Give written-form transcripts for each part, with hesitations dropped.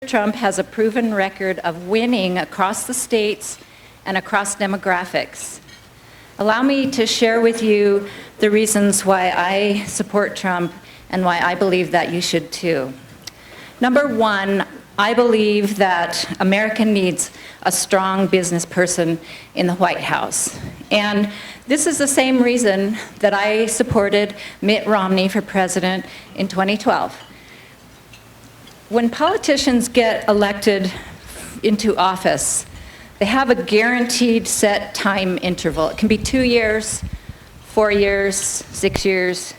Trump has a proven record of winning across the states and across demographics. Allow me to share with you the reasons why I support Trump and why I believe that you should too. Number one, I believe that America needs a strong business person in the White House. And this is the same reason that I supported Mitt Romney for president in 2012. When politicians get elected into office, they have a guaranteed set time interval. It can be 2 years, 4 years, 6 years,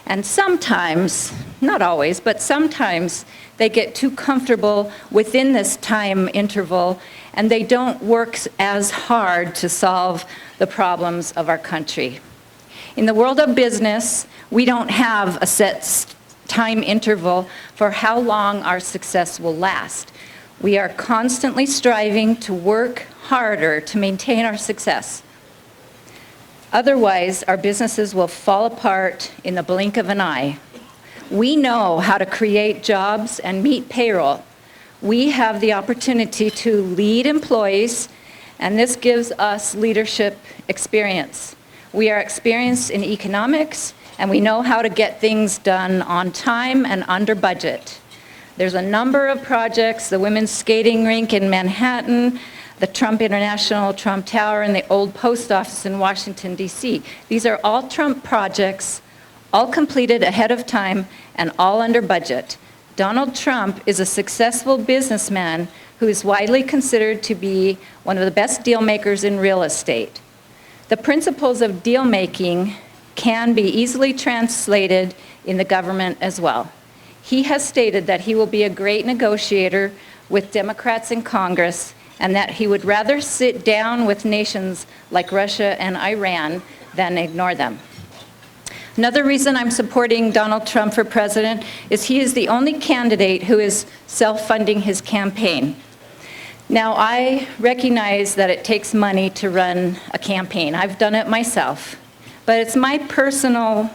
and sometimes, not always, but sometimes they get too comfortable within this time interval and they don't work as hard to solve the problems of our country. In the world of business, we don't have a set time interval for how long our success will last. We are constantly striving to work harder to maintain our success. Otherwise, our businesses will fall apart in the blink of an eye. We know how to create jobs and meet payroll. We have the opportunity to lead employees, and this gives us leadership experience. We are experienced in economics, and we know how to get things done on time and under budget. There's a number of projects, the women's skating rink in Manhattan, the Trump International, Trump Tower, and the old post office in Washington, D.C. These are all Trump projects, all completed ahead of time and all under budget. Donald Trump is a successful businessman who is widely considered to be one of the best deal makers in real estate. The principles of deal making can be easily translated in the government as well. He has stated that he will be a great negotiator with Democrats in Congress and that he would rather sit down with nations like Russia and Iran than ignore them. Another reason I'm supporting Donald Trump for president is he is the only candidate who is self-funding his campaign. Now, I recognize that it takes money to run a campaign. I've done it myself. But it's my personal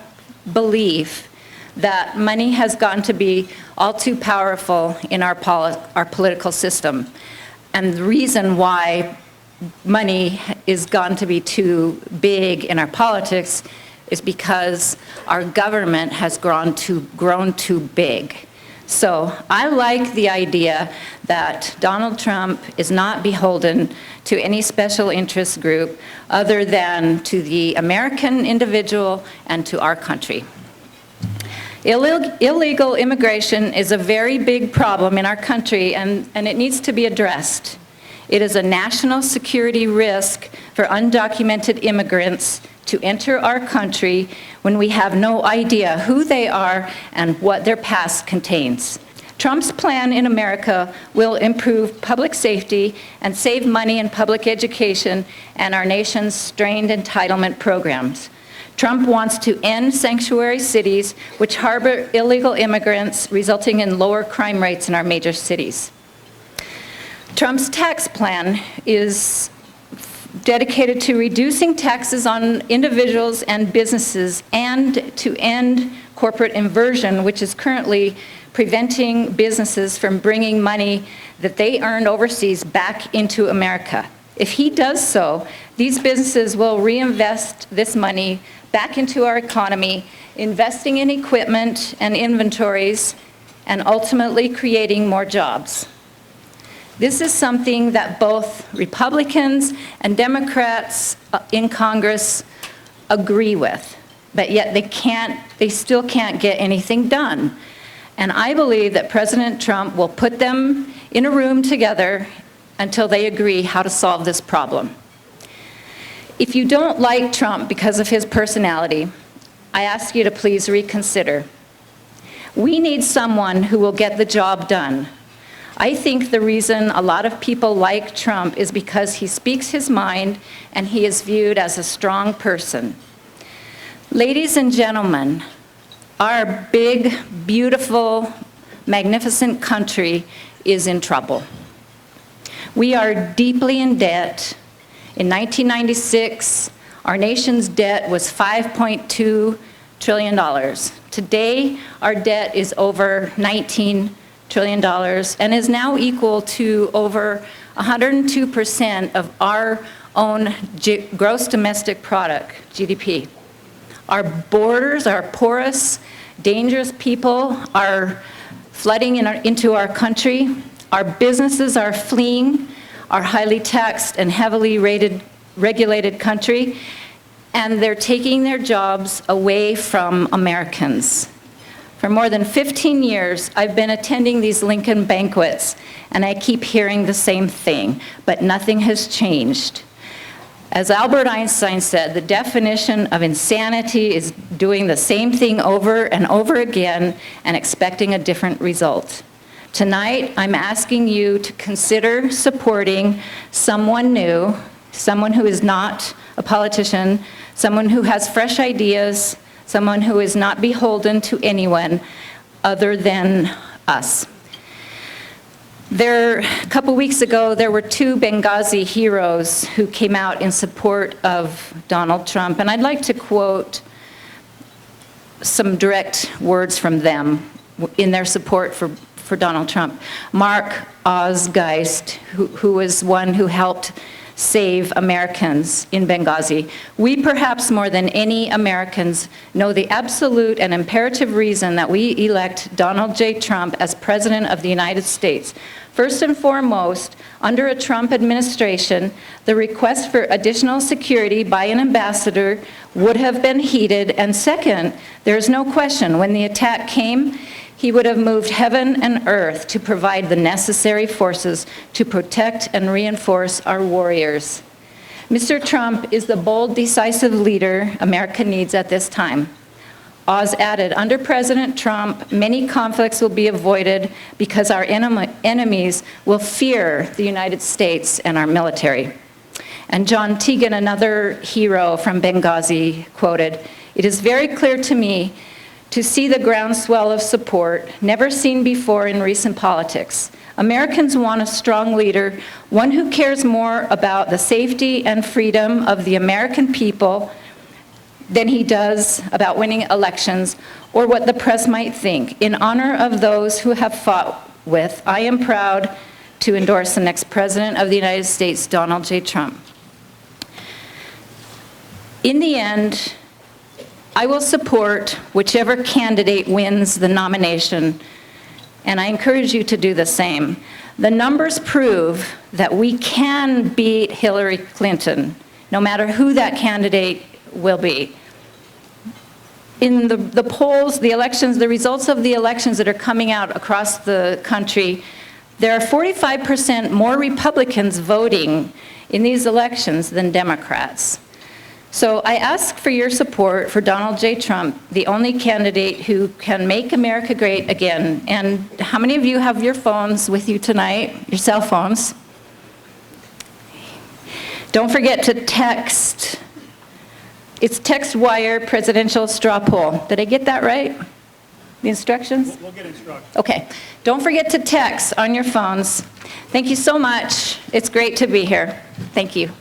belief that money has gotten to be all too powerful in our political system. And the reason why money is gone to be too big in our politics is because our government has grown too big. So I like the idea that Donald Trump is not beholden to any special interest group other than to the American individual and to our country. Illegal immigration is a very big problem in our country, and it needs to be addressed. It is a national security risk for undocumented immigrants to enter our country when we have no idea who they are and what their past contains. Trump's plan in America will improve public safety and save money in public education and our nation's strained entitlement programs. Trump wants to end sanctuary cities which harbor illegal immigrants, resulting in lower crime rates in our major cities. Trump's tax plan is dedicated to reducing taxes on individuals and businesses and to end corporate inversion, which is currently preventing businesses from bringing money that they earned overseas back into America. If he does so, these businesses will reinvest this money back into our economy, investing in equipment and inventories, and ultimately creating more jobs. This is something that both Republicans and Democrats in Congress agree with, but yet they still can't get anything done. And I believe that President Trump will put them in a room together until they agree how to solve this problem. If you don't like Trump because of his personality, I ask you to please reconsider. We need someone who will get the job done. I think the reason a lot of people like Trump is because he speaks his mind and he is viewed as a strong person. Ladies and gentlemen, our big, beautiful, magnificent country is in trouble. We are deeply in debt. In 1996, our nation's debt was $5.2 trillion. Today, our debt is over $19 trillion and is now equal to over 102% of our own gross domestic product, GDP. Our borders are porous, dangerous people are flooding into our country. Our businesses are fleeing our highly taxed and heavily regulated country, and they're taking their jobs away from Americans. For more than 15 years, I've been attending these Lincoln banquets, and I keep hearing the same thing, but nothing has changed. As Albert Einstein said, the definition of insanity is doing the same thing over and over again and expecting a different result. Tonight, I'm asking you to consider supporting someone new, someone who is not a politician, someone who has fresh ideas, someone who is not beholden to anyone other than us. A couple weeks ago, there were two Benghazi heroes who came out in support of Donald Trump, and I'd like to quote some direct words from them in their support for Donald Trump. Mark Osgeist, who was one who helped save Americans in Benghazi. We, perhaps more than any Americans, know the absolute and imperative reason that we elect Donald J. Trump as President of the United States. First and foremost, under a Trump administration, the request for additional security by an ambassador would have been heeded, and second, there's no question when the attack came, he would have moved heaven and earth to provide the necessary forces to protect and reinforce our warriors. Mr. Trump is the bold, decisive leader America needs at this time. Oz added, under President Trump, many conflicts will be avoided because our enemies will fear the United States and our military. And John Tegan, another hero from Benghazi, quoted, "It is very clear to me to see the groundswell of support never seen before in recent politics. Americans want a strong leader, one who cares more about the safety and freedom of the American people than he does about winning elections or what the press might think. In honor of those who have fought with, I am proud to endorse the next President of the United States, Donald J. Trump." In the end, I will support whichever candidate wins the nomination, and I encourage you to do the same. The numbers prove that we can beat Hillary Clinton, no matter who that candidate will be. In the polls, the elections, the results of the elections that are coming out across the country, there are 45% more Republicans voting in these elections than Democrats. So I ask for your support for Donald J. Trump, the only candidate who can make America great again. And how many of you have your phones with you tonight, your cell phones? Don't forget to text. It's text wire presidential straw poll. Did I get that right? The instructions? We'll get instructions. Okay. Don't forget to text on your phones. Thank you so much. It's great to be here. Thank you.